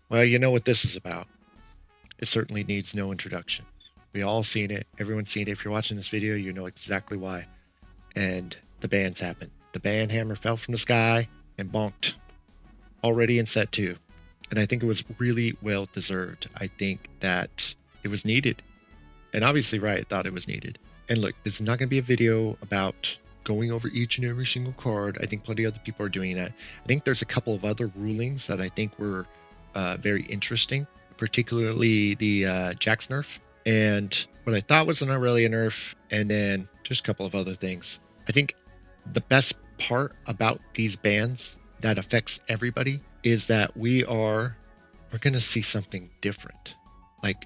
Well, you know what this is about. It certainly needs no introduction. We all seen it. Everyone's seen it. If you're watching this video, you know exactly why. And the bans happened. The ban hammer fell from the sky and bonked already in set 2. And I think it was really well deserved. I think that it was needed. And obviously Riot thought it was needed. And look, this is not going to be a video about going over each and every single card. I think plenty of other people are doing that. I think there's a couple of other rulings that I think were very interesting, particularly the Jax Nerf and what I thought was an Irelia nerf, and then just a couple of other things. I think the best part about these bans that affects everybody is that we're going to see something different. Like,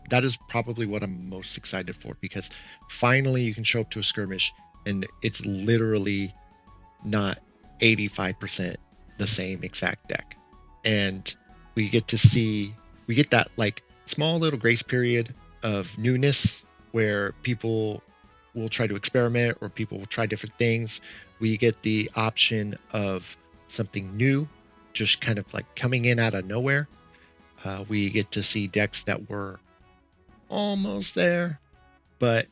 that is probably what I'm most excited for, because finally you can show up to a skirmish and it's literally not 85% the same exact deck. And we get that like small little grace period of newness where people will try to experiment or people will try different things. We get the option of something new just kind of like coming in out of nowhere. We get to see decks that were almost there, but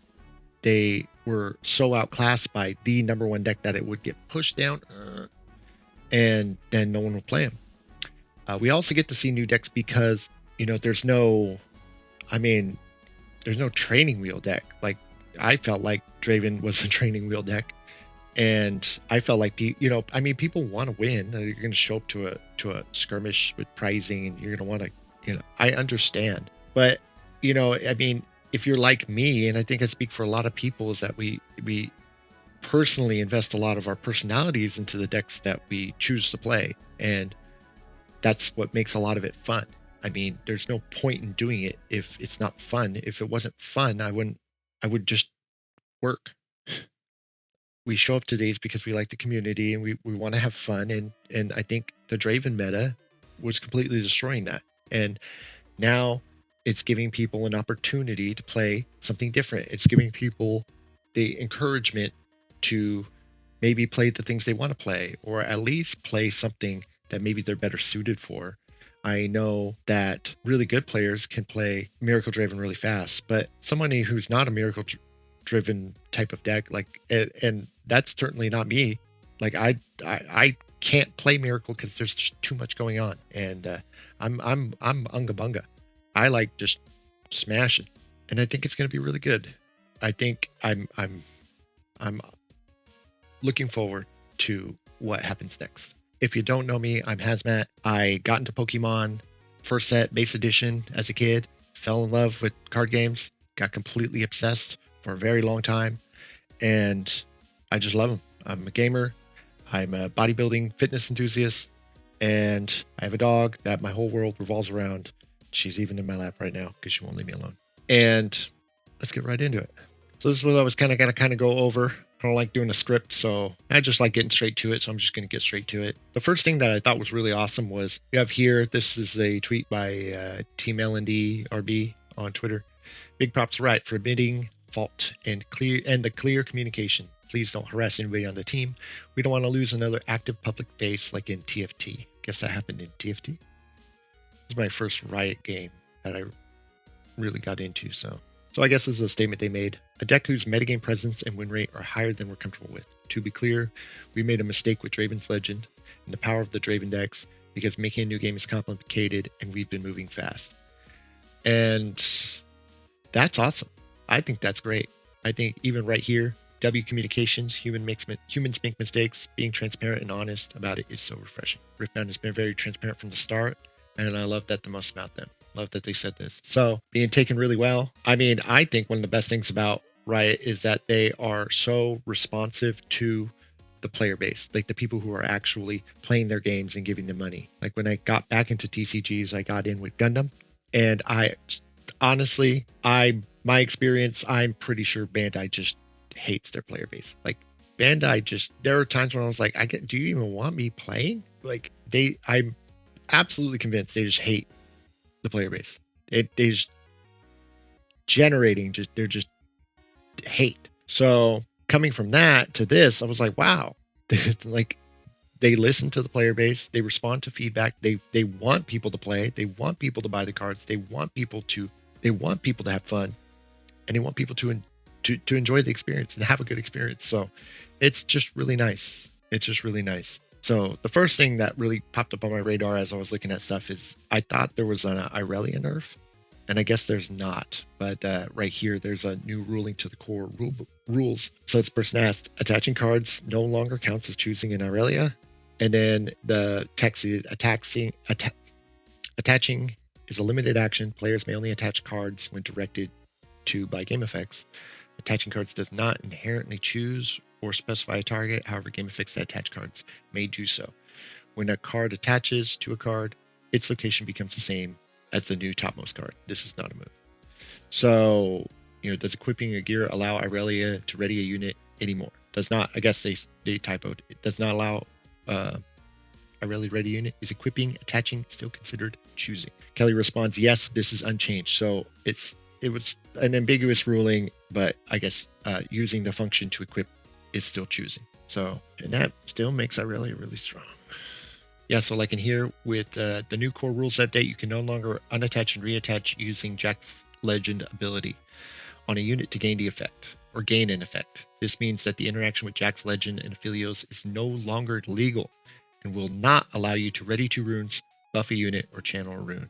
they were so outclassed by the number one deck that it would get pushed down, and then no one would play them. We also get to see new decks because, there's no training wheel deck. Like, I felt like Draven was a training wheel deck, and I felt like people want to win. You're going to show up to a skirmish with pricing, and you're going to want to, I understand, but if you're like me, and I think I speak for a lot of people, is that we personally invest a lot of our personalities into the decks that we choose to play, and that's what makes a lot of it fun. There's no point in doing it if it's not fun. If it wasn't fun, I would just work. We show up to these because we like the community and we want to have fun, and I think the Draven meta was completely destroying that. And now it's giving people an opportunity to play something different. It's giving people the encouragement to maybe play the things they want to play, or at least play something that maybe they're better suited for. I know that really good players can play Miracle Draven really fast, but somebody who's not a Miracle Driven type of deck, and that's certainly not me. Like, I can't play Miracle because there's just too much going on, and I'm unga bunga. I like just smashing, and I think it's going to be really good. I think I'm looking forward to what happens next. If you don't know me, I'm Hazmatt. I got into Pokemon first set base edition as a kid, fell in love with card games, got completely obsessed for a very long time, and I just love them. I'm a gamer, I'm a bodybuilding fitness enthusiast, and I have a dog that my whole world revolves around. She's even in my lap right now because she won't leave me alone. And let's get right into it. So this is what I was kind of going to go over. I don't like doing a script, so I just like getting straight to it, so I'm just going to get straight to it. The first thing that I thought was really awesome was, you have here, this is a tweet by Team L&D RB on Twitter. Big props to Riot for admitting fault and the clear communication. Please don't harass anybody on the team. We don't want to lose another active public base like in TFT. Guess that happened in TFT. This is my first Riot game that I really got into, so I guess this is a statement they made. A deck whose metagame presence and win rate are higher than we're comfortable with. To be clear, we made a mistake with Draven's Legend and the power of the Draven decks, because making a new game is complicated and we've been moving fast. And that's awesome. I think that's great. I think even right here, W Communications, humans make mistakes. Being transparent and honest about it is so refreshing. Riftbound has been very transparent from the start, and I love that the most about them. Love that they said this. So, being taken really well. I think one of the best things about Riot is that they are so responsive to the player base, like the people who are actually playing their games and giving them money. Like, when I got back into TCGs, I got in with Gundam, and my experience, I'm pretty sure Bandai just hates their player base. Like, Bandai there are times when I was like, do you even want me playing? Like, I'm absolutely convinced they just hate the player base. They just generating, they're just hate. So coming from that to this, I was like, wow, like they listen to the player base. They respond to feedback. They want people to play. They want people to buy the cards. They want people to have fun, and they want people to enjoy the experience and have a good experience. So it's just really nice. It's just really nice. So the first thing that really popped up on my radar as I was looking at stuff is I thought there was an Irelia nerf, and I guess there's not. But right here, there's a new ruling to the core rules. So this person asked, attaching cards no longer counts as choosing an Irelia. And then the text is attaching is a limited action. Players may only attach cards when directed to by game effects. Attaching cards does not inherently choose or specify a target. However, game effects that attach cards may do so. When a card attaches to a card, its location becomes the same as the new topmost card. This is not a move. So, does equipping a gear allow Irelia to ready a unit anymore? Does not. I guess they typoed. It does not allow Irelia ready unit. Is equipping, attaching still considered choosing? Kelly responds, yes, this is unchanged. So it was an ambiguous ruling, but I guess using the function to equip is still choosing. So, and that still makes Irelia really strong. Yeah, so like in here with the new core rules update, you can no longer unattach and reattach using Jax Legend ability on a unit to gain the effect or gain an effect. This means that the interaction with Jax Legend and Aphelios is no longer legal and will not allow you to ready 2 runes, buff a unit, or channel a rune.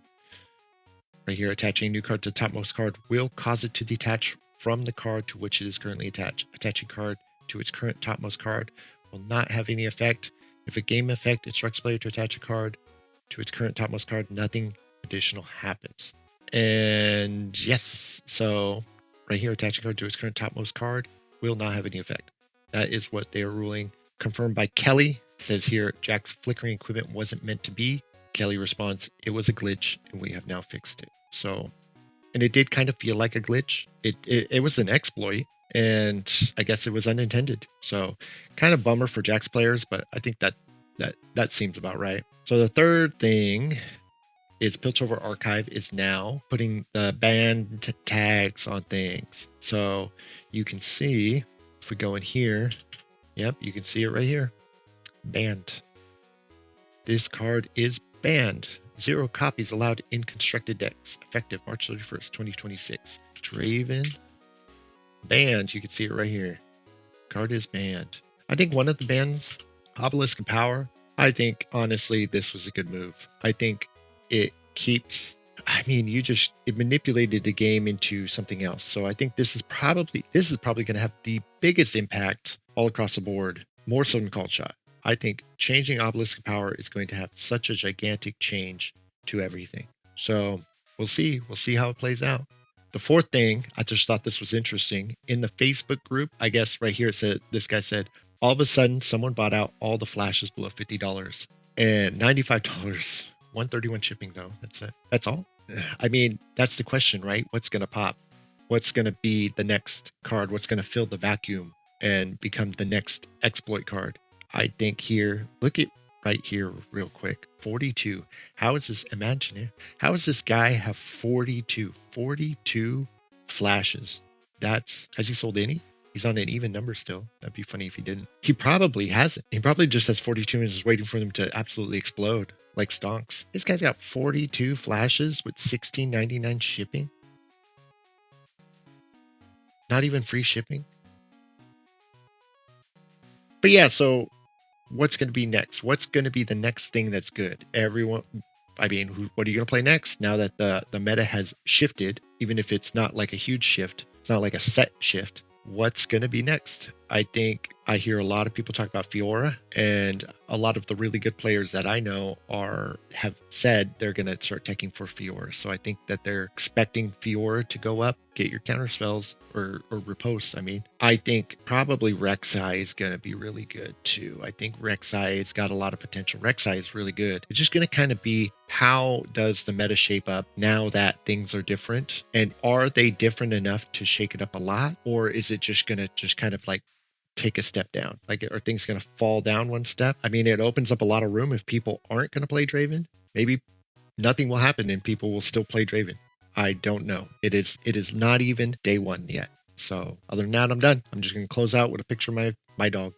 Right here, attaching a new card to the topmost card will cause it to detach from the card to which it is currently attached. Attaching card to its current topmost card will not have any effect. If a game effect instructs player to attach a card to its current topmost card, nothing additional happens. And yes, so right here, attaching card to its current topmost card will not have any effect. That is what they are ruling. Confirmed by Kelly. Says here, Jack's flickering equipment wasn't meant to be. Kelly responds, it was a glitch and we have now fixed it. So, and it did kind of feel like a glitch. It was an exploit, and I guess it was unintended. So kind of bummer for Jax players, but I think that seems about right. So the third thing is Piltover Archive is now putting the banned tags on things. So you can see, if we go in here, yep, you can see it right here. Banned. This card is banned. 0 copies allowed in constructed decks. Effective March 31st, 2026. Draven. Banned. You can see it right here. Card is banned. I think one of the bans, Obelisk and Power, I think honestly this was a good move. I think it keeps, it manipulated the game into something else. So I think this is probably going to have the biggest impact all across the board, more so than Call Shot. I think changing Obelisk Power is going to have such a gigantic change to everything. So we'll see. We'll see how it plays out. The fourth thing, I just thought this was interesting. In the Facebook group, I guess right here it said, this guy said, all of a sudden someone bought out all the flashes below $50 and $95, 131 shipping though. That's it. That's all. I mean, that's the question, right? What's going to pop? What's going to be the next card? What's going to fill the vacuum and become the next exploit card? I think here, look at right here real quick, 42. How is this, imagine it, how does this guy have 42 flashes? Has he sold any? He's on an even number still. That'd be funny if he didn't. He probably hasn't. He probably just has 42 and is waiting for them to absolutely explode like stonks. This guy's got 42 flashes with $16.99 shipping. Not even free shipping. But yeah, so what's going to be next? What's going to be the next thing that's good? Everyone, what are you going to play next? Now that the meta has shifted, even if it's not like a huge shift, it's not like a set shift. What's going to be next? I think I hear a lot of people talk about Fiora, and a lot of the really good players that I know have said they're going to start taking for Fiora. So I think that they're expecting Fiora to go up, get your counter spells or riposte. I think probably Rek'Sai is going to be really good too. I think Rek'Sai has got a lot of potential. Rek'Sai is really good. It's just going to kind of be, how does the meta shape up now that things are different? And are they different enough to shake it up a lot? Or is it just going to just kind of like take a step down? Like, are things going to fall down one step? It opens up a lot of room if people aren't going to play Draven. Maybe nothing will happen and people will still play Draven. I don't know. It is not even day one yet. So other than that, I'm done. I'm just going to close out with a picture of my dog.